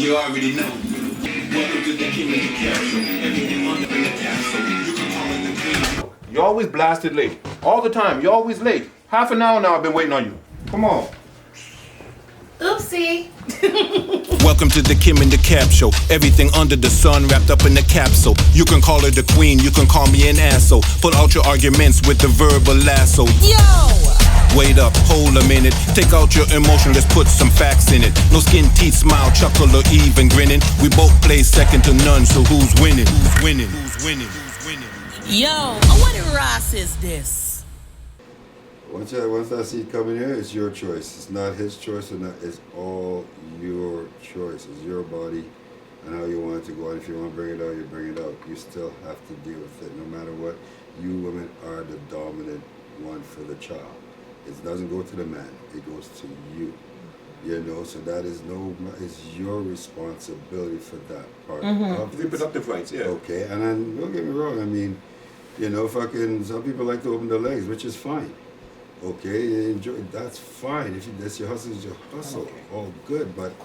You already know. Welcome to the King of the Capsule. Everything under the capsule. You can call it the Queen. You're always blasted late. All the time. You're always late. Half an hour now I've been waiting on you. Come on. Oopsie. Welcome to the Kim and the Cap Show. Everything under the sun wrapped up in the capsule. You can call her the queen, you can call me an asshole. Pull out your arguments with the verbal lasso. Yo! Wait up, hold a minute. Take out your emotion, let's put some facts in it. No skin, teeth, smile, chuckle, or even grinning. We both play second to none, so who's winning? Who's winning? Who's winning? Who's winning? Yo, what Ross is this? Once I see it coming here, it's your choice. It's not his choice or not. It's all your choice. It's your body and how you want it to go. And if you want to bring it out, you bring it out. You still have to deal with it. No matter what, you women are the dominant one for the child. It doesn't go to the man. It goes to you. You know, so that is it's your responsibility for that part of it. Reproductive rights, yeah. Okay, and then don't get me wrong. I mean, you know, some people like to open their legs, which is fine. Okay, you enjoy. That's fine. If that's your hustle, it's your hustle. Okay. All good, but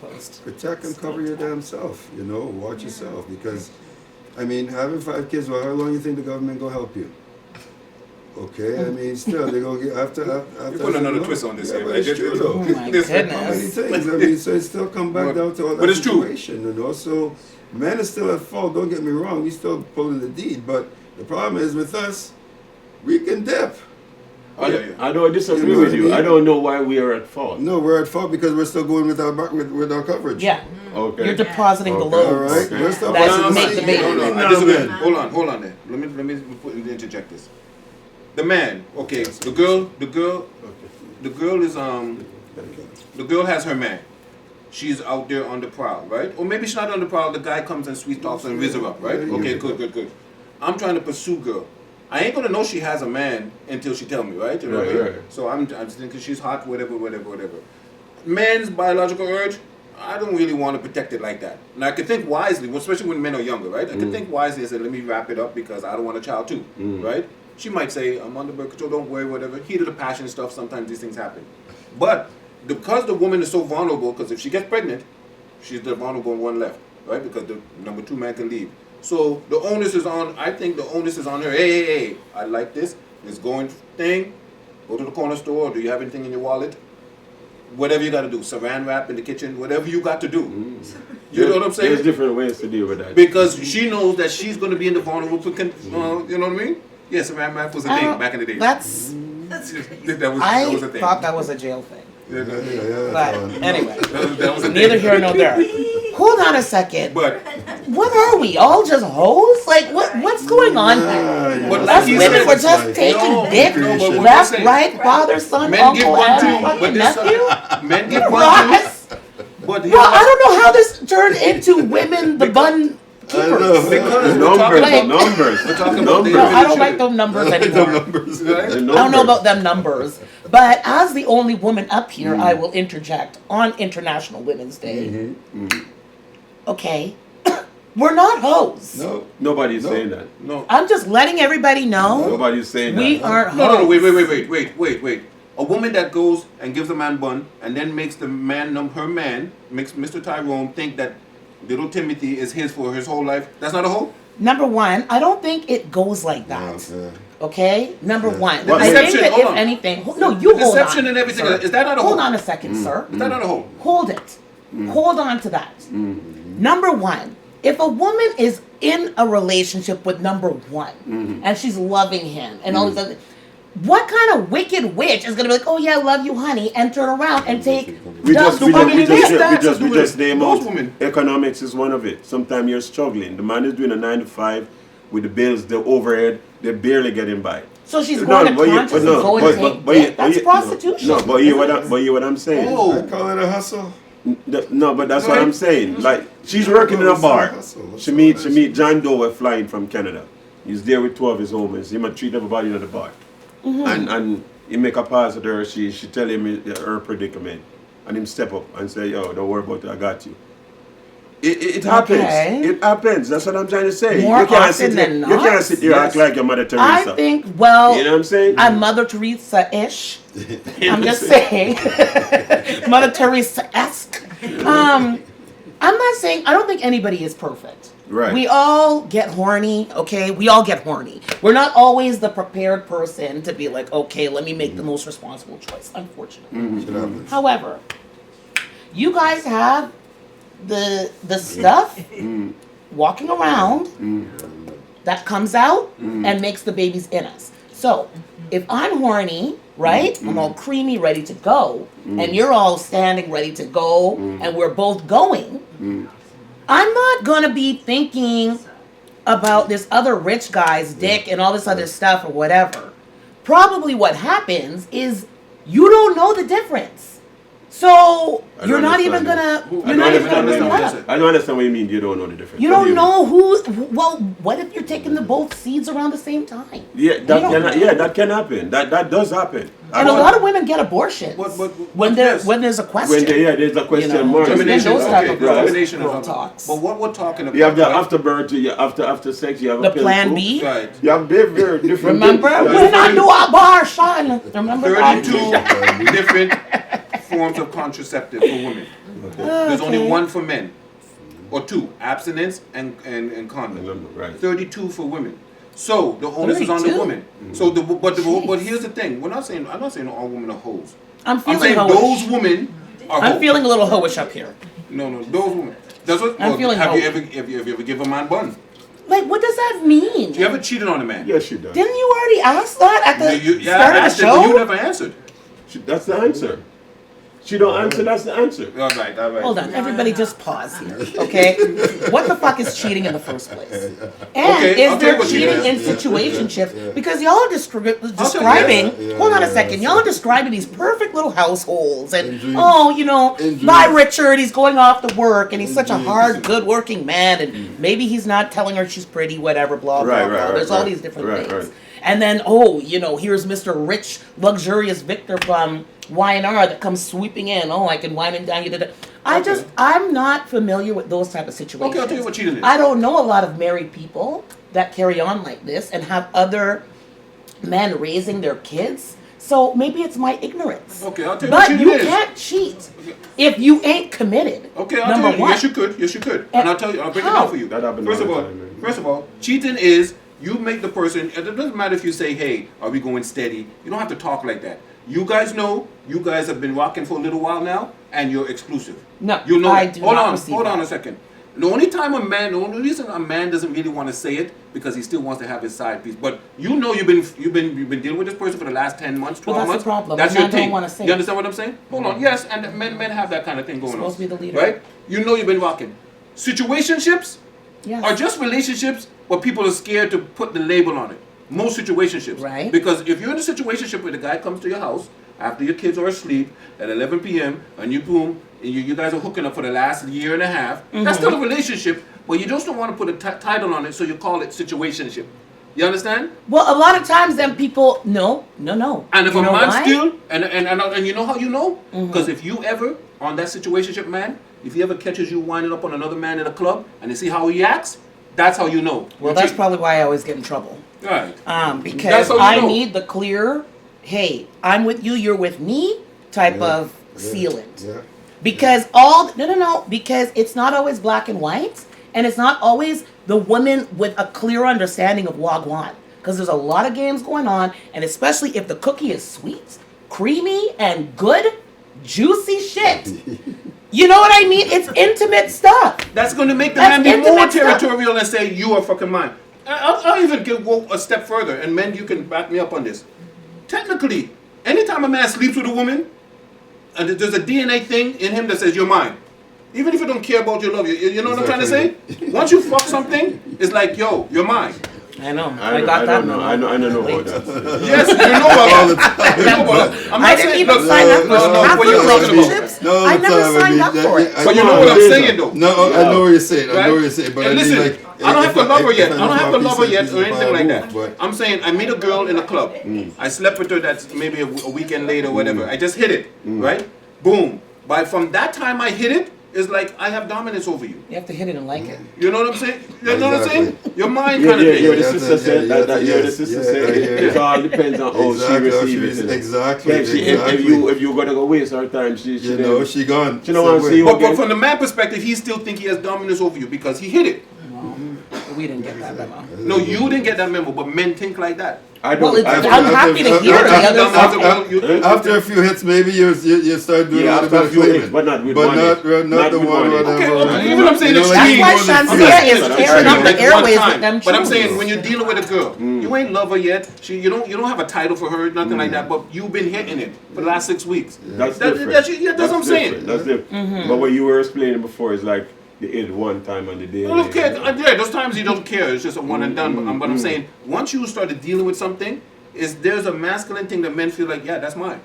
protect and cover your damn self. You know, watch yourself because, I mean, having 5 kids. Well, how long you think the government gonna help you? Okay, I mean, still they gonna get after. You put another twist on this. Yeah, Here, but right? it's true though. Oh my goodness. How many things? I mean, so it still come back down to all that but it's true. situation. You know, so men are still at fault. Don't get me wrong. We still pulling the deed, but the problem is with us, we can dip. Oh, yeah. I don't disagree You know with what I you. mean? I don't know why we are at fault. No, we're at fault because we're still going with our coverage. Yeah. Okay. You're depositing the Okay. loads. All right. Okay. We're still That's watching make the the scene. baby. I disagree. Hold on there. Let me interject this. The man, okay, the girl is the girl has her man. She's out there on the prowl, right? Or maybe she's not on the prowl. The guy comes and sweet talks and riz her up, right? Okay, good. I'm trying to pursue girl. I ain't gonna know she has a man until she tell me, right? You know what I mean? Right. So I'm thinking she's hot, whatever. Man's biological urge, I don't really want to protect it like that. And I can think wisely, especially when men are younger, right? I can think wisely and say, let me wrap it up because I don't want a child too, right? She might say, I'm under birth control, don't worry, whatever. Heat of the passion stuff, sometimes these things happen. But because the woman is so vulnerable, because if she gets pregnant, she's the vulnerable one left, right? Because the number 2 man can leave. So the onus is on, I think the onus is on her. Hey, I like this going thing. Go to the corner store. Do you have anything in your wallet? Whatever you got to do. Saran wrap in the kitchen. Whatever you got to do. You know what I'm saying? There's different ways to deal with that. Because she knows that she's going to be in the vulnerable, you know what I mean? Yeah, saran wrap was a thing back in the day. That was a thing. thought that was a jail thing. Yeah. But anyway, That was a neither thing. here nor there. Hold on a second. But What are we? All just hoes? Like what's going on here? But Us like he women said, were just taking dick, no, but what left, you're saying- right, father, son, men give uncle, one and too. fucking But nephew. men give one Ross. too. But Well, I don't know how this turned into women the bun keepers. because The we're talking numbers, like- numbers. We're talking about the No, I don't individual. like those numbers anymore. Right? The I don't know numbers. about them numbers. But as the only woman up here, I will interject on International Women's Day. Okay. We're not hoes. No. Nobody's saying that. No. I'm just letting everybody know Nobody's saying we that. aren't No, hoes. wait. A woman that goes and gives a man bun and then makes the man, makes Mr. Tyrone think that little Timothy is his for his whole life. That's not a hoe? Number one, I don't think it goes like that. Okay? Number one. What I think deception? that Hold if on. anything... No, you hold on. Deception and everything. sir. Is that not a hoe? Hold on a second, sir. Is that not a hoe? Hold it. Hold on to that. Number one, if a woman is in a relationship with number one and she's loving him and all this other, what kind of wicked witch is gonna be like, oh yeah, I love you, honey, and turn around and take We just name Those out women. economics is one of it. Sometimes you're struggling. The man is doing a 9 to 5 with the bills, the overhead, they're barely getting by. So she's going to conscious and go and take dick. That's prostitution. No, but hear what I'm saying. I call it a hustle. No, but that's what I'm saying. Like, she's working in a bar. She meet John Doe flying from Canada. He's there with 2 of his homies. He might treat everybody at the bar. And he make a pass at her. She tell him her predicament. And him step up and say, yo, don't worry about it, I got you. It happens. Okay. It happens. That's what I'm trying to say. More You can't often than not. You can't sit here and act like your Mother Teresa. I think, well, You know what I'm saying? I'm Mother Teresa-ish. I'm just saying. Mother Teresa-esque. I'm not saying, I don't think anybody is perfect. Right. We all get horny, okay? We all get horny. We're not always the prepared person to be like, okay, let me make the most responsible choice, unfortunately. Shit happens. However, you guys have the stuff walking around that comes out and makes the babies in us. So, if I'm horny, right? I'm all creamy, ready to go, and you're all standing ready to go, and we're both going. I'm not gonna be thinking about this other rich guy's dick and all this other stuff or whatever. Probably what happens is you don't know the difference. So you're not even gonna. You're not even gonna bring it up. I don't understand what you mean. You don't know the difference. You don't know who. Well, what if you're taking the both seeds around the same time? Yeah, that can happen. That does happen. And a lot of women get abortions when there's a question. There's a question mark. Termination. Those type of Termination girl of talks. But what we're talking about? You have the afterbirth. After sex, you have The a pill plan too. B. Right. You have very different. Remember when I do abortion? Remember that? 32 different forms of contraceptive for women. There's only one for men, or two: abstinence and condom. Right. 32 for women. So the onus is on the 32? woman. So but here's the thing: I'm not saying all women are hoes. I'm feeling saying hoish. those women are I'm hoes. feeling a little hoish up here. No, those women. That's what. I'm feeling have you hope. ever give a man bun? Like, what does that mean? You ever cheated on a man? Yes, she does. Didn't you already ask that at the Yeah, start I of asked the it, but you show? never answered. That's the answer. She don't answer. That's the answer. All right. Hold on, everybody just pause here, okay? What the fuck is cheating in the first place? And Okay, I'll is tell you there what cheating cheating in is. situationships? Because y'all are describing, Yeah, hold on a yeah, second, yeah. y'all are describing these perfect little households and, In dreams. oh, you know, In bye dreams. Richard, he's going off to work and he's In such a dreams. hard, good working man and maybe he's not telling her she's pretty, whatever, blah, blah, Right, blah. right, There's right, all these different right, things. right. And then, oh, you know, here's Mr. Rich, luxurious Victor from Y&R that comes sweeping in. Oh, I can wine and dine you. I'm not familiar with those type of situations. Okay, I'll tell you what cheating is. I don't know a lot of married people that carry on like this and have other men raising their kids. So maybe it's my ignorance. Okay, I'll tell you what But cheating you is. can't cheat if you ain't committed. Okay, I'll Number tell you. one. Yes, you could. Yes, you could. And I'll tell you. I'll break it How? down for you. That happens First all of the all, time, man. first of all, cheating is you make the person. It doesn't matter if you say, "Hey, are we going steady?" You don't have to talk like that. You guys know. You guys have been rocking for a little while now, and you're exclusive. No, you know I that. do Hold not on. receive Hold on that. a second. The only reason a man doesn't really want to say it because he still wants to have his side piece. But you know you've been dealing with this person for the last 10 months, 12 that's the months. problem. That's Men your don't thing. wanna say You it. understand what I'm saying? Hold on. Yes, and men have that kind of thing going on. Supposed to be the leader. Right? You know you've been rocking. Situationships Yes. are just relationships where people are scared to put the label on it. Most situationships. Right. Because if you're in a situationship where the guy comes to your house after your kids are asleep at 11 p.m. and you boom, and you guys are hooking up for the last year and a half, that's still a relationship, but you just don't want to put a title on it, so you call it situationship. You understand? Well, a lot of times then people, no. And if You a know man why? still, and you know how you know? Because if you ever, on that situationship man, if he ever catches you winding up on another man in a club and you see how he acts, that's how you know. Well, You're that's cheating. probably why I always get in trouble. Right. Because That's how you I know. need the clear, hey, I'm with you, you're with me type of sealant. Yeah. Because because it's not always black and white, and it's not always the woman with a clear understanding of wagwan. Because there's a lot of games going on, and especially if the cookie is sweet, creamy, and good, juicy shit. You know what I mean? It's intimate stuff. That's going to make the That's man be more intimate stuff. territorial and say, you are fucking mine. I'll even go a step further, and men, you can back me up on this. Technically, anytime a man sleeps with a woman, and there's a DNA thing in him that says, you're mine. Even if you don't care about your love, you know what I'm trying to say? Once you fuck something, it's like, yo, you're mine. I know. I don't know. I don't know about that. Yes, you know about that. You know about that. I'm I not didn't saying, even look, sign up for half what the you're talking about. relationships. No, I the never time, I signed mean, up for it. But you know what I'm saying, though. No, I know what you're saying. I know Right? what you're saying. But And I listen, mean, like, I don't have to love her yet. I if don't have to I'm love her yet piece or of anything like that. but I'm saying I meet a girl in a club. I slept with her that's maybe a weekend later or whatever. I just hit it, right? Boom. But from that time I hit it, is like I have dominance over you. You have to hit it and like it. You know what I'm saying? You know what I'm saying? Exactly. Your mind Yeah, kind of yeah, thing. yeah. The Yeah, sister yeah, said yeah, that. yeah, Yeah, the sister yeah, said yeah, it yeah. all depends on how Exactly, she how receives it. exactly, Yeah, exactly. if you gonna go waste her time, she You know, she gone. She don't want to see you But again. from the man perspective, he still think he has dominance over you because he hit it. We didn't get that memo. No, you didn't get that memo, but men think like that. I Well, don't. it's, I I'm don't. happy to hear the other side. After a few hits, maybe you start doing Yeah, a little after bit a of few claiming. hits, but not with But money. not the with one money. whatever. Okay, even I'm saying You know, like extreme. you That's why go on the Shantia field. is That's tearing up Like the one airways time. with them But I'm shoes. saying when you're dealing with a girl, you ain't love her yet. You don't have a title for her, nothing like that. But you've been hitting it for the last 6 weeks. That's That- different. that's what I'm saying. different. That's different. But what you were explaining before is like the hit one time on the day. I don't care. Yeah, those times he don't care. It's just a one and done. But I'm saying once you started dealing with something, there's a masculine thing that men feel like, yeah, that's mine.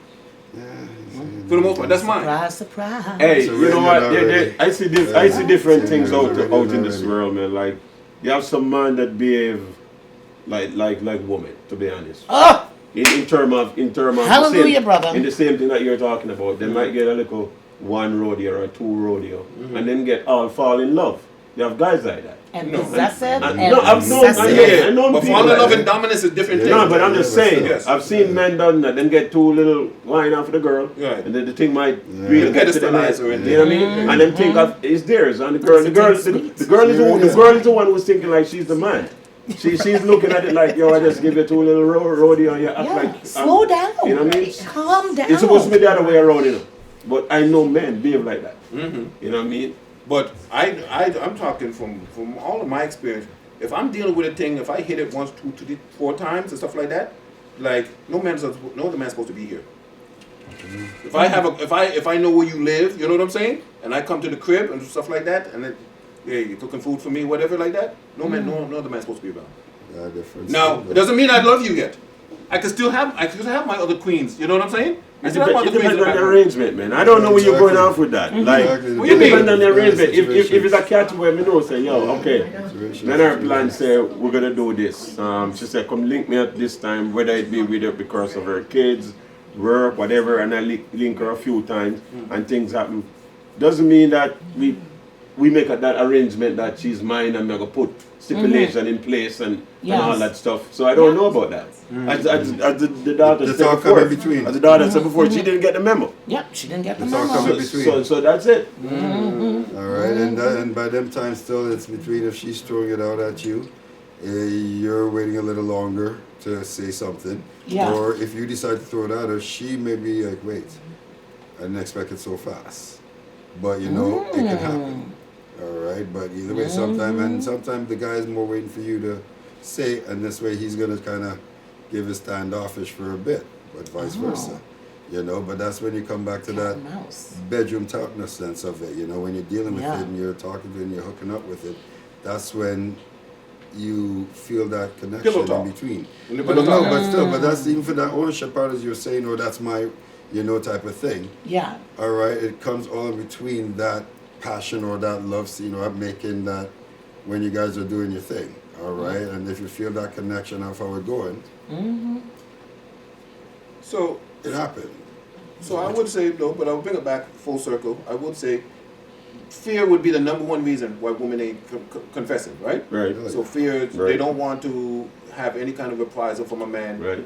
For the most part, that's mine. Surprise, surprise. Hey, So you know really what? not There- ready. there- I see different things Yeah, out really out in not this ready. world, man. Like you have some man that behave like women, to be honest. Oh, In term of Hallelujah, same, brother. in the same thing that you're talking about, they might get a little one rodeo or two rodeo, and then fall in love. You have guys like that. and No, possessive and- and no, I've known- obsessive. yeah, I know But people falling in like love that. and dominance is different thing. No, but I'm just Yeah, saying. yes. I've seen men done that, then get too little wine off of the girl, Right. and then the thing might really You get to the pedestalize her neck. and You know what I mean? And then think of it's theirs, and the girl is the girl is the one who's thinking like she's the man. She's looking at it like, yo, I just give you two little rodeo, and you act Yeah, like slow down. You know what I mean? Calm down. It's supposed to be the other way around, you know. But I know men behave like that. You know what I mean? But I'm talking from all of my experience. If I'm dealing with a thing, if I hit it once, two, three, 4 times and stuff like that, like no other man's supposed to be here. If I have if I know where you live, you know what I'm saying, and I come to the crib and stuff like that, and then you're cooking food for me, whatever like that, no other man's supposed to be around. Yeah, different. Now it doesn't mean I love you yet. I can still have my other queens. You know what I'm saying? I It still have my depends other queens in on the the background. arrangement, man. I don't know where you're going off with that. Like, Exactly. What you it mean? depends on the arrangement. If Situations. it's a cat where me know say, yo, okay. Situations. Then our plan say we're gonna do this. She said, come link me at this time, whether it be with her because of her kids, work, whatever, and I link her a few times and things happen. Doesn't mean that we make that arrangement that she's mine and we're gonna put stipulation in place and all Yes. that stuff. So I don't know about that. As the daughter It's said all before, come in between. as the daughter said before, she didn't get the memo. Yep, she didn't get the It's all memo. coming between. So that's it. All right, and by them times still, it's between if she's throwing it out at you, you're waiting a little longer to say something. Yeah. Or if you decide to throw it at her, she may be like, wait, I didn't expect it so fast. But you know, it can happen. All right, but either way, sometimes the guy is more waiting for you to say, and this way he's gonna kind of give his standoffish for a bit, but vice versa. You know, but that's when you come back to that Mouse. bedroom talkness sense of it. You know, when you're dealing with Yeah. it and you're talking to it and you're hooking up with it, that's when you feel that connection Pillow talk. in between. In the But pillow no, talk. but still, but that's even for that ownership part, as you're saying, oh, that's my, you know, type of thing. Yeah. All right, it comes all in between that passion or that love scene or making that when you guys are doing your thing. All right, and if you feel that connection of how we're going, So it happened. So I would say, no, but I'll bring it back full circle. I would say fear would be the number one reason why women ain't confessing, right? Right. So fear, they Right. don't want to have any kind of reprisal from a man. Right.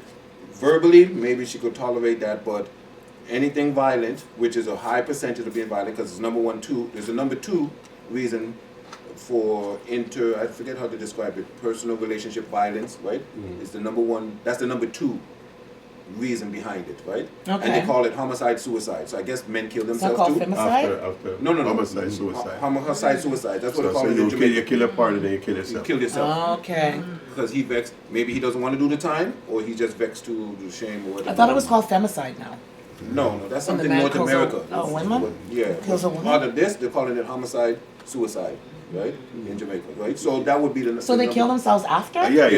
Verbally, maybe she could tolerate that, but anything violent, which is a high percentage of being violent, because it's there's a number two reason for I forget how to describe it, personal relationship violence, right? Is the number one, that's the number two reason behind it, right? And Okay. they call it homicide, suicide. So I guess men kill Is that themselves called too. femicide? After No. homicide, suicide. Homicide, suicide. That's what they So call it in you Jamaica. kill your partner, then you kill You yourself. kill yourself Okay. because he vexed. Maybe he doesn't want to do the time, or he just vexed to the shame or whatever. I thought it was called femicide now. No, that's When the something man North kills America. a woman? Yeah. Kills a woman? Part of this, they're calling it homicide, suicide, right? In Jamaica, right? So that would be the. So they kill themselves after? Yeah.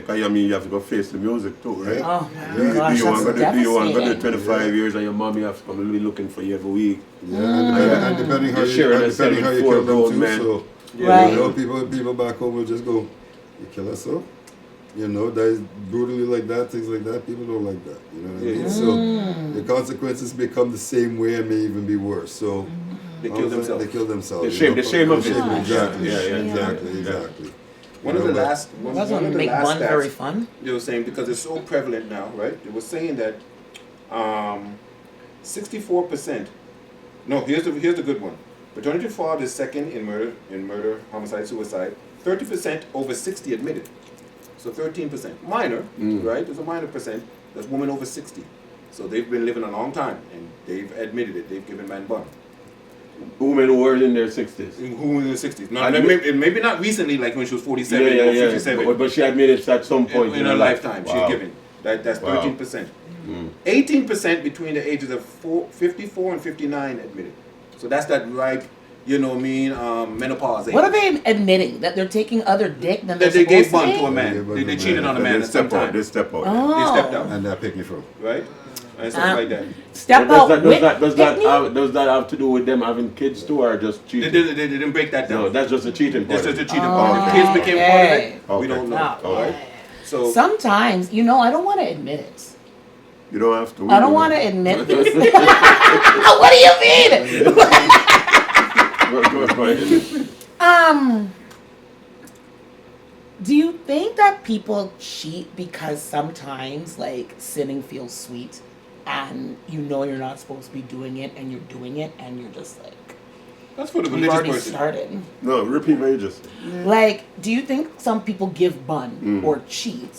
'Cause I mean, you have to go face the music too, right? Oh Do my gosh, you want that's to do 25 devastating. years and your mommy have to be looking for you every week? Yeah, and depending how You're you, sharing and a depending how you kill them 74-year-old too. man. So Right. you know, people back home will just go, you kill us so? You know, that is brutally like that, things like that. People don't like that. You know what I mean? So the consequences become the same way and may even be worse. So They kill themselves. They kill themselves. The shame of it. Exactly. Yeah, Exactly. yeah. Exactly. One of the last. That's one going of to the make last bun stats very fun. They were saying because it's so prevalent now, right? They were saying that 64%. No, here's the good one. Paternity fraud is second in murder, homicide, suicide. 30% over 60 admitted. So 13%. Minor, right? There's a minor percent. There's women over 60. So they've been living a long time and they've admitted it. They've given man bun. Women who were in their 60s. Who was in the 60s? No, maybe not recently, like when she was 47 or 57. But she admitted it at some point in her lifetime. Wow. She's given. That's 13%. 18% between the ages of 54 and 59 admitted. So that's that ripe, you know what I mean, menopause age. What are they admitting? That they're taking other dick than they're That they gave supposed bun to? to a man. They cheated on a man at some time. They step out. Oh. They stepped out, And that picked me from. right? And stuff like that. Step But out. does that have to do with them having kids too, or just They cheating? didn't break that down. No, that's just a cheating part. That's just the cheating Oh, part. The kids became part of it. okay. We don't know. Okay. All right. So Sometimes, I don't want to admit it. You don't have to. I don't want to admit this. What do you mean? Go ahead. Do you think that people cheat because sometimes like sinning feels sweet and you're not supposed to be doing it and you're doing it and you're just like that's for the you've religious already person. started? No, repeat what you just said. Like, do you think some people give bun or cheat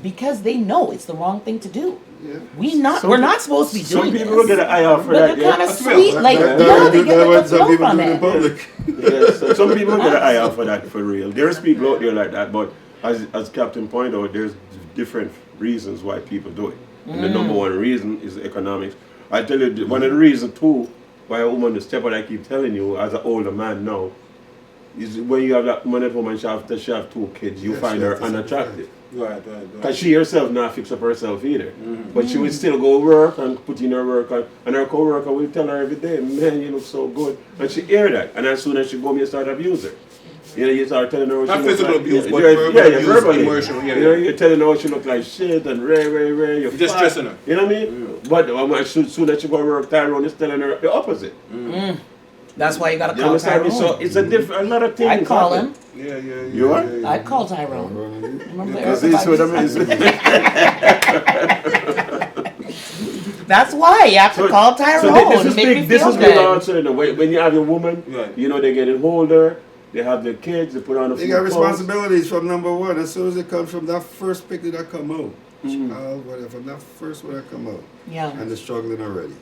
because they know it's the wrong thing to do? Yeah. We're not supposed to be Some doing people this. will get an eye out for But that. they're kind of That's sweet, real. like That they get like a some flow people from do in it. public. Yes, so some people get an eye out for that for real. There's people out there like that, but as Captain pointed out, there's different reasons why people do it. And the number one reason is economics. I tell you, one of the reasons too why a woman to step out, I keep telling you, as an older man now, is when you have that woman, she have 2 kids, you Yeah, find she her has to unattractive. Right. Because she herself not fix up herself either. But she will still go work and put in her work. And her co-worker will tell her every day, man, you look so good. And she hear that. And as soon as she go, you start abuse her. You start telling her what Not she look physical like. abuse, but verbal verbal abuse, abuse. emotional, You're telling her what she look like shit and you're You're just stressing her. You know what I mean? But as soon as she go work, Tyrone is telling her the opposite. That's why you gotta You call understand me? So Tyrone. it's a lot of things. I'd call him. Yeah. You are? I'd call Tyrone. Remember the Because Erica this is what I Badu mean. song? That's why you have to call Tyrone. So this is Make big. me This feel is big good. also. When you have a woman, Right. they're getting older. They have their kids. They put on a They few got clothes. responsibilities from number one. As soon as it comes from that first picture that come out, child, whatever, from that first one that come out, Yeah. and they're struggling already.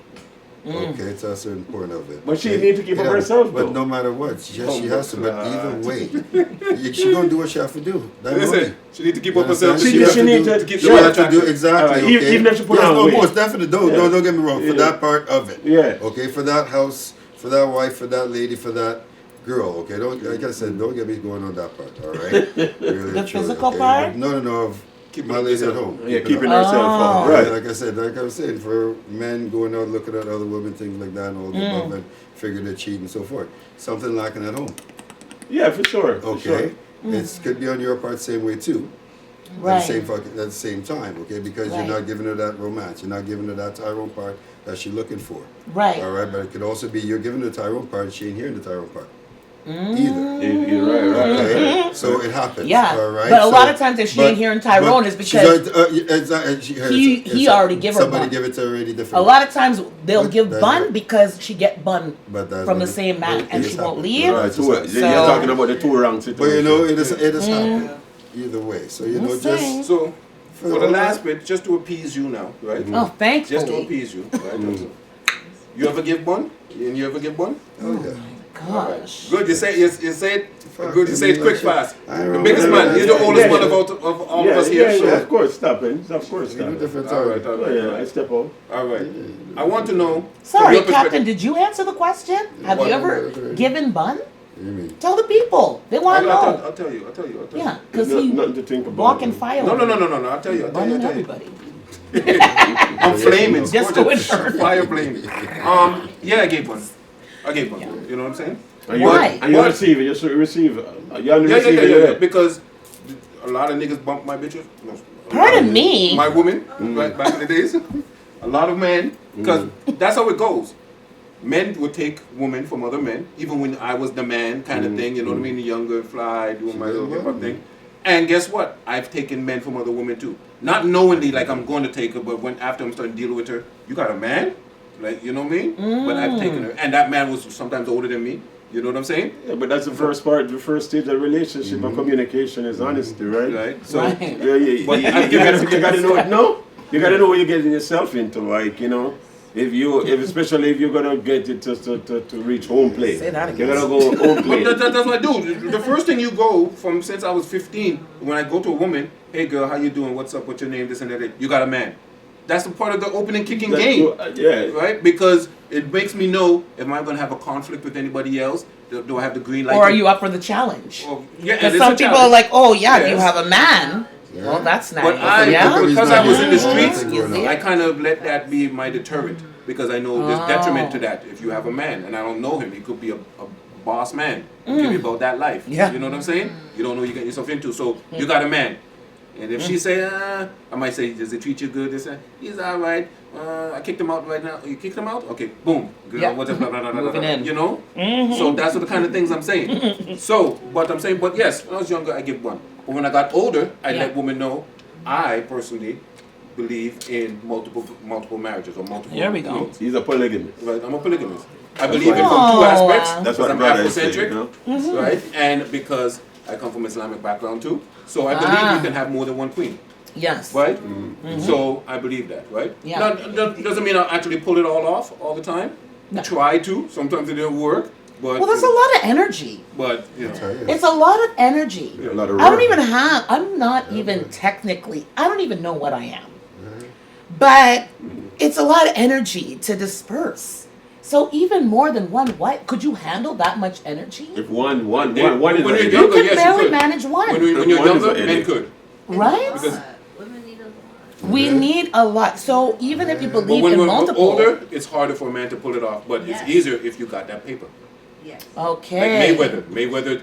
Okay, to a certain point of it. But she okay? need to keep up herself, But though. no matter what, she has to. But God. either way, she gonna do what she have to do. That money. Listen, she need to keep up You herself. understand? She have need do- to keep she the have to do attractive. exactly. Alright, Okay? even if she put yes, on no, weight. most definitely. Don't get me wrong. For Yeah. that part of it. Yeah. Okay, for that house, for that wife, for that lady, for that girl. Okay, don't like I said, don't get me going on that part. All right. Really, The truly, physical okay? part? No. Of Keeping my it lady at yourself. home. Yeah, Keep it keeping up. herself up. Right. Right. Like I was saying, for men going out looking at other women, things like that, and all the above, and figure they're cheating and so forth. Something lacking at home. Yeah, for sure. For Okay, sure. it could be on your part same way too. Right. At the same time, okay, because Right. you're not giving her that romance, you're not giving her that Tyrone part that she's looking for. Right. All right, but it could also be you're giving the Tyrone part, and she ain't hearing the Tyrone part. Either. You're right. Okay, so it happens. Yeah, all right. but a So- lot of times if she ain't hearing Tyrone, but it's she's because he already give her somebody bun. give it to her already A different. lot of times they'll But give that's bun right. because she get bun But that's from the what same man it and just she won't happens. leave. Right, So- you're talking about the two wrong But situation. you know, it has happened either way. So you know, I'm saying. just So, for the all last that- bit, just to appease you now, right? Oh, thankfully. Just to appease you, right? You ever give bun? And you ever give bun? oh yeah. Gosh. Good. You say it. Fuck, Good. You I say it mean, quick, like, fast. I The remember biggest man. that. He's the oldest Yeah, one yeah. of all of us here. Yeah, so- of course, stopping. Of course, You know, stopping. different All time. right. Oh, yeah, I step out. All right. I want to know. from Sorry, your perspective- Captain, did you answer the question? Have you ever given bun? You mean? Tell the people. They want to know. I'll tell you. Yeah, because There's he nothing to think about. walking fire. No. I'll tell you. Bunning everybody. I'm flaming. Just Scorching, to confirm. fire flaming. Yeah, I gave one. You know what I'm saying? And you, Why? And you receive it. You receive it. You only Yeah. receive it. Because a lot of niggas bump my bitches. No, Pardon me. my women, right back in the days. A lot of men, because that's how it goes. Men would take women from other men, even when I was the man kind of thing, you know what I mean? Younger, fly, doing my little hip hop thing. And guess what? I've taken men from other women too. Not knowingly, like I'm going to take her, but when after I'm starting dealing with her, you got a man? Like, you know what I mean? But I've taken her. And that man was sometimes older than me. You know what I'm saying? Yeah, but that's the first part, the first stage of the relationship of communication is honesty, right? Right? So, Right. But I've You given gotta know it. No, you gotta know what you're getting yourself into. Like, you know, especially if you're gonna get it to reach home plate, Say that you again. gotta go home But plate. that's what I do. The first thing you go from since I was 15, when I go to a woman, hey girl, how you doing? What's up? What's your name? This and that. You got a man. That's the part of the opening kicking game. Yeah. Right? Because it makes me know if I'm going to have a conflict with anybody else, do I have the green light? Or are you up for the challenge? Well, yeah, Because it is some a people challenge. are like, oh yeah, Yes. you have a man. Yeah. Well, that's nice. But I, yeah? because I was in the Yeah. streets, Yeah. I kind of let that be my deterrent. Because I know there's detriment to that if you have a man. And I don't know him. He could be a boss man. He could be about that life. Yeah. You know what I'm saying? You don't know what you get yourself into. So you got a man. And if she say, I might say, does he treat you good? This, he's all right. I kicked him out right now. You kicked him out? Okay, boom. Girl, Yeah. what's up? Blah, blah, blah, blah, Moving blah. in. You know? So that's the kind of things I'm saying. But yes, when I was younger, I give one. But when I got older, I Yeah. let women know I personally believe in multiple marriages or multiple. Here we go. you know, He's a polygamist. Right, I'm a polygamist. I believe it from why- two aspects. Oh. That's what I'm brother is saying, Afrocentric, you know? right? And because I come from Islamic background too, so I believe you can have more than one queen, Yes. right? So I believe that, right? Yeah. Now, that doesn't mean I'll actually pull it all off all the time. No. Try to. Sometimes it didn't work, but Well, there's a lot of energy. But you know, It's a lot of energy. A lot of I don't work. even have, I'm not even technically, I don't even know what I am. But it's a lot of energy to disperse. So even more than one wife, could you handle that much energy? If one is when a you're headache. You younger, can yes, you barely could. manage one, When you're One is younger, a men headache. could. right? Because Women need a lot. We need a lot. So even if you but believe when in we're multiple, older, it's harder for a man to pull it off. But Yes. it's easier if you got that paper. Yes. okay. Like Mayweather.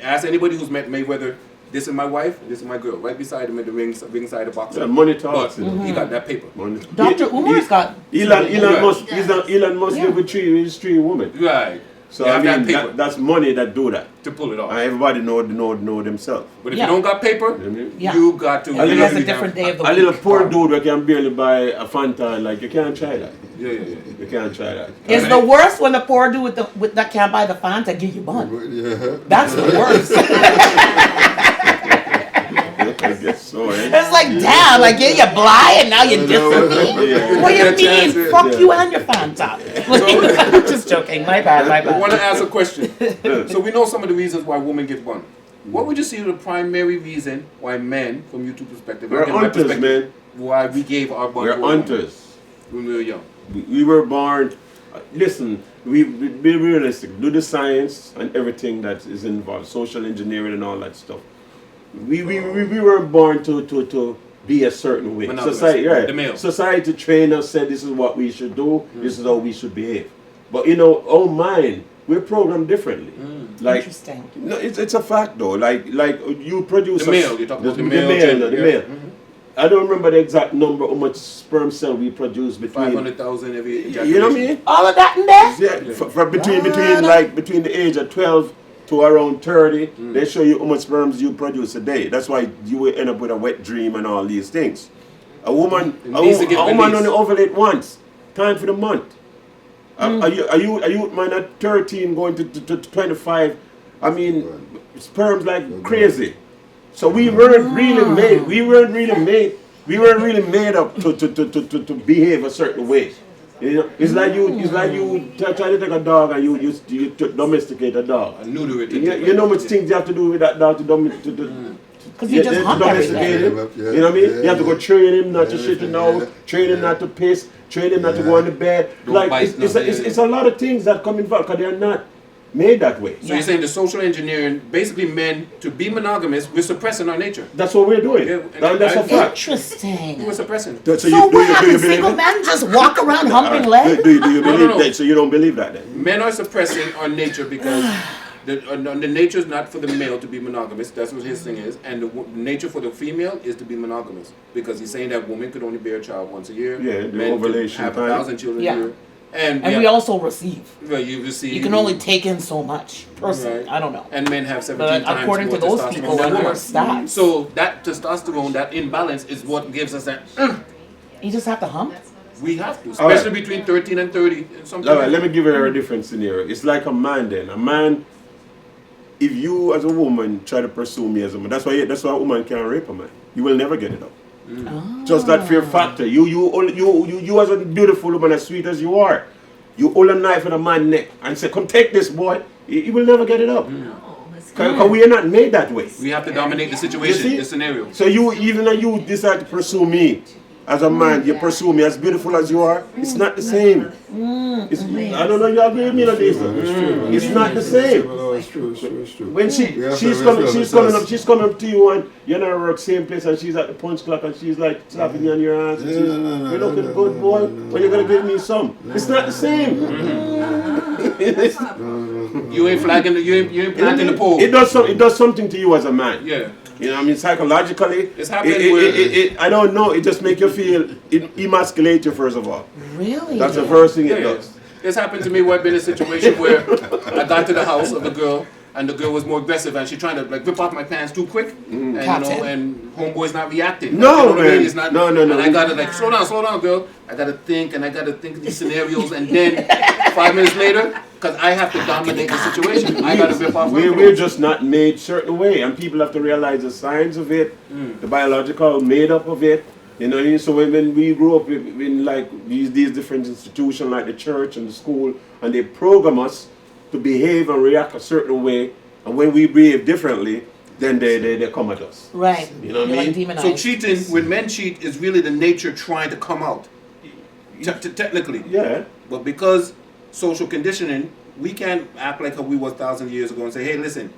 Ask anybody who's met Mayweather. This is my wife. This is my girl. Right beside him at the ring side of boxing. Yeah, money talks. But you know. he got that paper. Money. Dr. Umar's got Elon Musk. He does. Elon Musk Yeah. live with three women. Right. So You I have mean, that paper that's money that do that. to pull it off. And everybody know themselves. But if Yeah. you don't got paper, You know what I mean? Yeah. you got to. He little- has a different day of the A week. little poor dude that can barely buy a Fanta, like you can't try that. Yeah. You can't try that. It's the worst when the poor dude with that can't buy the Fanta give you bun. Yeah. That's the worst. I guess so. Eh? It's like, damn, I gave you blind and now you're dissing me. Yeah. What do you Chance, mean? Fuck yeah. you and your Fanta. Just joking. My bad. I want to ask a question. So we know some of the reasons why women get bun. What would you see the primary reason why men, from YouTube perspective, We're and my hunters, perspective, man. why we gave our bun We're to a woman hunters. when we were young? We were born. Listen, we be realistic. Do the science and everything that is involved, social engineering and all that stuff. We weren't born to be a certain way. Monogamous. Society, right? The male. Society trained us, said this is what we should do. This is how we should behave. But you know, our mind, we're programmed differently. Like, Interesting. no, it's a fact though. Like you produce The male, you're talking about the male the gender, yeah. male. I don't remember the exact number how much sperm cell we produce between. 500,000 every. You know what I mean? All of that in there? Yeah, for between the age of 12 to around 30, they show you how much sperms you produce a day. That's why you will end up with a wet dream and all these things. A woman, It needs to get only released. ovulate once. Time for the month. Are you man at 13 going to 25? I mean, sperms like crazy. So we weren't really made. We weren't really made up to behave a certain way. You know, it's like you try to take a dog and you domesticate a dog. And neuter it. You know how much things you have to do with that dog to Because you just hunt domesticate everything. him. Yeah, You know what I mean? yeah, You have to go yeah. train him not to shit Everything, it out, yeah, train him yeah. not to piss, train him not to Yeah. go on the bed. Don't Like bite nothing. it's a lot of things that come involved because they're not made that way. So you're saying the social engineering, basically men, to be monogamous, we're suppressing our nature. That's what we're doing. Yeah, And that's a fact. Interesting. We're suppressing. So So you what believe happens? Single it? men just walk around humping Do legs? you believe no. that? So you don't believe that then? Men are suppressing our nature because the nature is not for the male to be monogamous. That's what his thing is. And the nature for the female is to be monogamous. Because he's saying that women could only bear a child once a year. Yeah, the men could ovulation have time. 1,000 children Yeah. a year. And we also receive. Right, you receive. You can only take in so much. Personally, Right. I don't know. And men have 17 But times according more to those testosterone people, than and their women. stats. So that testosterone, that imbalance, is what gives us that. You just have to hump. We have to, All right. especially between 13 and 30. Something. All right, let me give you a different scenario. It's like a man then. A man, if you as a woman try to pursue me as a man, that's why a woman can't rape a man. You will never get it up. Just that fear factor. You as a beautiful woman, as sweet as you are, you hold a knife in a man's neck and say, "Come take this, boy." He will never get it up. Because we are not made that way. We have to dominate the You situation, see? the scenario. So you decide to pursue me as a man, you pursue me as beautiful as you are, it's not the same. I don't know, you agree with me on this? It's not the same. No, it's true. When she's coming up to you and you're not work same place and she's at the punch clock and she's like slapping you on your ass. And you're looking good, boy. When you're gonna give me some? It's not the same. You ain't flagging, you ain't planting the pole. It does something to you as a man. Yeah. You know what I mean? Psychologically, It's happening I don't know, it just make you feel, it emasculate you first of all. Really? That's the first thing it Yeah. does. It's happened to me where I've been in a situation where I got to the house of the girl and the girl was more aggressive and she trying to like rip off my pants too quick and Captain. and homeboy's not reacting. No, you know what I man. mean? It's not, No. And I gotta like slow down, girl. I gotta think these scenarios and then 5 minutes later, because I have to dominate the situation, I gotta rip off her We're clothes. just not made certain way, and people have to realize the science of it, the biological made up of it. You know what I mean? So when we grew up in like these different institutions like the church and the school, and they program us to behave and react a certain way, and when we behave differently, then they come at us. Right. You know what I You're mean? like demonized. So cheating, when men cheat, is really the nature trying to come out. Technically. Yeah. But because social conditioning, we can't act like how we was 1,000 years ago and say, hey, listen,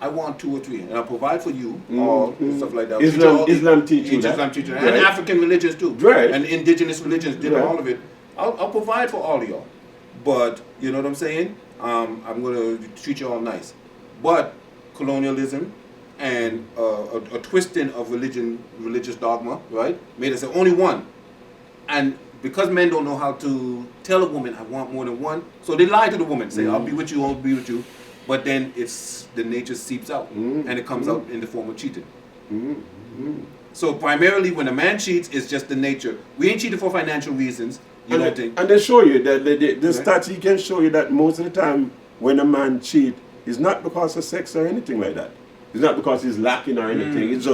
I want 2 or 3, and I'll provide for you, or stuff like that. Islam teach you that. Islam teach you that. Right. And African religions too. Right. And indigenous religions did Right. all of it. I'll provide for all of y'all. But, you know what I'm saying? I'm going to treat you all nice. But colonialism and a twisting of religious dogma, right, made us say only one. And because men don't know how to tell a woman, I want more than one, so they lie to the woman, say, I'll be with you, I'll be with you. But then the nature seeps out, and it comes out in the form of cheating. So primarily when a man cheats, it's just the nature. We ain't cheating for financial reasons, you don't think? And they show you that the Right. stats, he can show you that most of the time when a man cheat, it's not because of sex or anything like that. It's not because he's lacking or anything. It's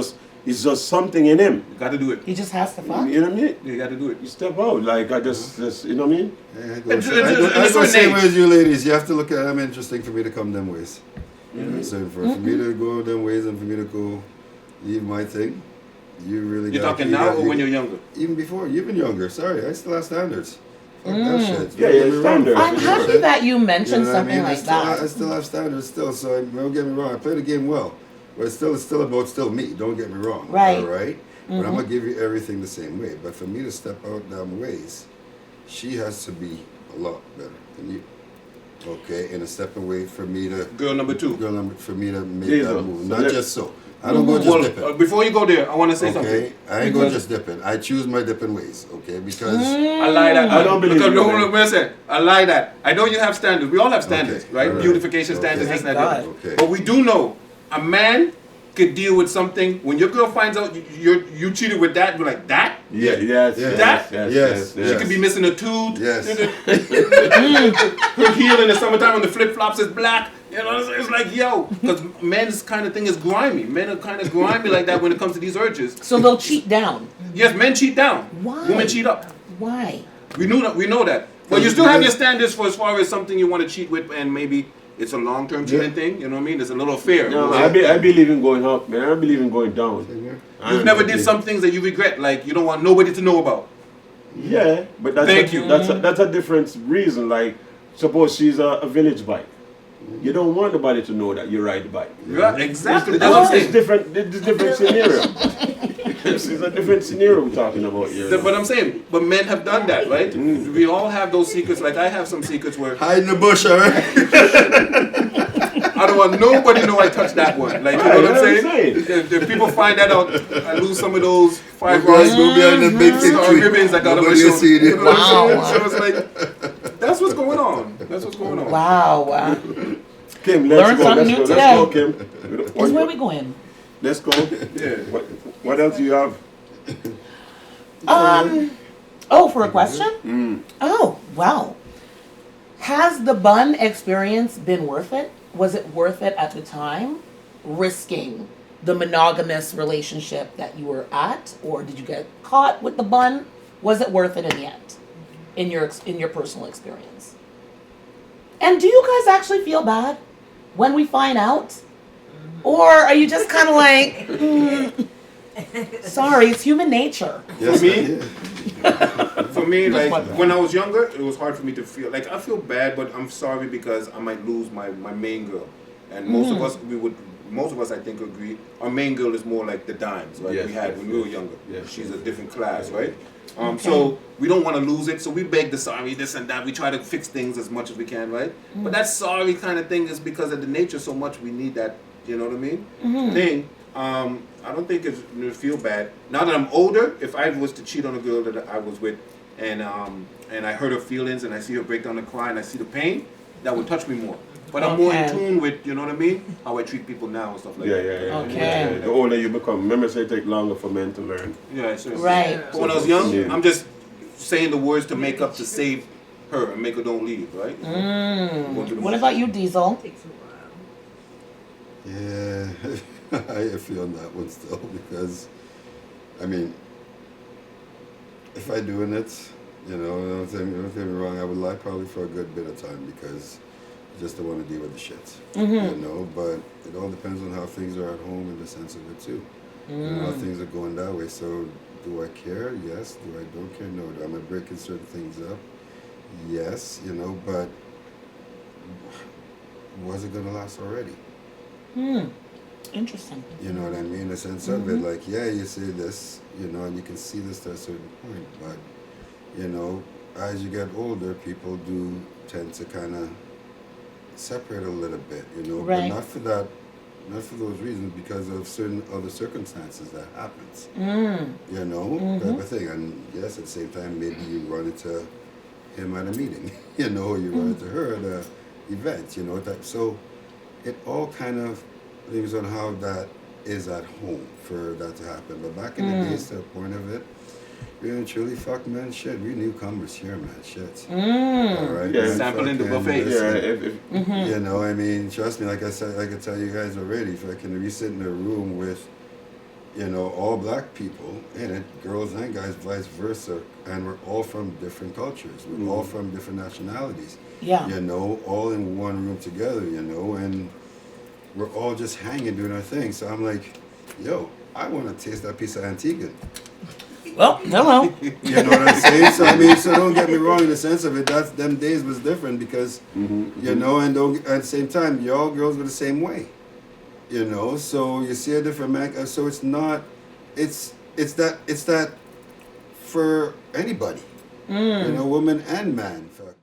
just something in him. You got to do it. He just has to fuck. You know what I mean? You got to do it. You step out, like I just you know what I mean? I It's go a the certain same age. way as you ladies. You have to look at them interesting for me to come them ways. You know, so for me to go them ways and for me to go leave my thing, you really You're gotta talking keep now that- or when you're younger? Even before, even younger. Sorry, I still have standards. Fuck that shit. Yeah, Don't get me wrong. standards. I'm happy that you mentioned You know what I something mean? like I that. still have standards still, so don't get me wrong. I play the game well. But it's still about me. Don't get me wrong. Right. All right? But I'm going to give you everything the same way. But for me to step out them ways, she has to be a lot better than you. Okay? And a step away for me to... Girl number 2. For me to make Yes, that sir. move. So Not let- just so. I don't go just dipping. Well, before you go there, I want to say Okay? something. I ain't going Because just dipping. I choose my dipping ways. Okay? Because... I lie that. I don't believe because, you, no, man. no, listen, I lie that. I know you have standards. We all have standards, Okay, right? all right. Beautification Okay. standards, this and Thank that. God. Okay. But we do know a man could deal with something. When your girl finds out you cheated with that, we're like, that? Yes, Yes. She could be missing a tooth. Yes. Her heel in the summertime when the flip flops is black. You know, it's like, yo, because men's kind of thing is grimy. Men are kind of grimy like that when it comes to these urges. So they'll cheat down. Yes, men cheat down. Why? Women cheat up. Why? We know that. We know that. But you still have your standards for as far as something you want to cheat with, and maybe it's a long-term cheating thing. You know what I mean? There's a little affair. No, I believe in going up, man. I believe in going down. You've never did some things that you regret, like you don't want nobody to know about. Yeah, but that's Thank you. That's a different reason. Like, suppose she's a village bike. You don't want nobody to know that you ride the bike. Yeah, exactly. That's what I'm saying. It's different. It's a different scenario. It's a different scenario we're talking about here. But I'm saying, but men have done that, right? We all have those secrets. Like I have some secrets where Hide in the bush, all right? I don't want nobody to know I touched that one. Like, you know what I'm saying? If people find that out, I lose some of those fibroids. Go behind the big fig tree. Ribbons I got on my Nobody will shoulder. see it. You know what I'm Wow. saying? So it's like, That's what's going on. Wow. Kim, Learn let's go. something Let's new go. today. Let's go, Kim. Is where we going? Let's go. Yeah. What else do you have? Oh, for a question? Oh, wow. Has the bun experience been worth it? Was it worth it at the time? Risking the monogamous relationship that you were at? Or did you get caught with the bun? Was it worth it in the end? In your personal experience? And do you guys actually feel bad when we find out? Or are you just kind of like, sorry, it's human nature. Yes, me? yeah. For me, like wondering. when I was younger, it was hard for me to feel like I feel bad, but I'm sorry because I might lose my main girl. And most of us I think agree our main girl is more like the dimes, right? Yes, we had yes, when we were yes. younger. Yes, She's yes. a different class, right? So we don't want to lose it, so we beg the sorry, this and that. We try to fix things as much as we can, right? But that sorry kind of thing is because of the nature so much we need that, you know what I mean? Thing. I don't think it's you feel bad. Now that I'm older, if I was to cheat on a girl that I was with and I hurt her feelings and I see her break down and cry and I see the pain, that would touch me more. But I'm more in Okay. tune with, you know what I mean? How I treat people now and stuff like Yeah, that. yeah, yeah. Okay. Yeah, the older you become, remember, say it take longer for men to learn. Yeah, so Right. But when I was young, Yeah. I'm just saying the words to make up to save her and make her don't leave, right? Go through the What about you, Diesel? Takes a while. Yeah, I feel on that one still because, I mean, if I doing it, don't get me wrong, I would lie probably for a good bit of time because I just don't want to deal with the shit, but it all depends on how things are at home in the sense of it too. How things are going that way. So do I care? Yes. Do I don't care? No. Am I breaking certain things up? Yes, but was it going to last already? Interesting. You know what I mean? In the sense of it, like, yeah, you say this, and you can see this to a certain point, but, as you get older, people do tend to kind of separate a little bit, Right. but not for those reasons, because of certain other circumstances that happens, type of thing. And yes, at the same time, maybe you run into him at a meeting, or you run into her at an event, so it all kind of leaves on how that is at home for that to happen. But back in the days, to the point of it, really and truly, fuck, man, shit, we newcomers here, man, shit. All right, Yeah. man, Sampling the fucking buffet. listen. Yeah, I mean, trust me, like I said, I can tell you guys already, if I can be sitting in a room with, all black people in it, girls and guys, vice versa, and we're all from different cultures. We're all from different nationalities. Yeah. All in one room together, and we're all just hanging, doing our thing. So I'm like, yo, I want to taste that piece of Antigua. Well, hello. You know what I'm saying? So I mean, so don't get me wrong in the sense of it. That's them days was different because, and don't at the same time, y'all girls were the same way. So you see a different man. So it's not, it's that for anybody. Woman and man. Fuck.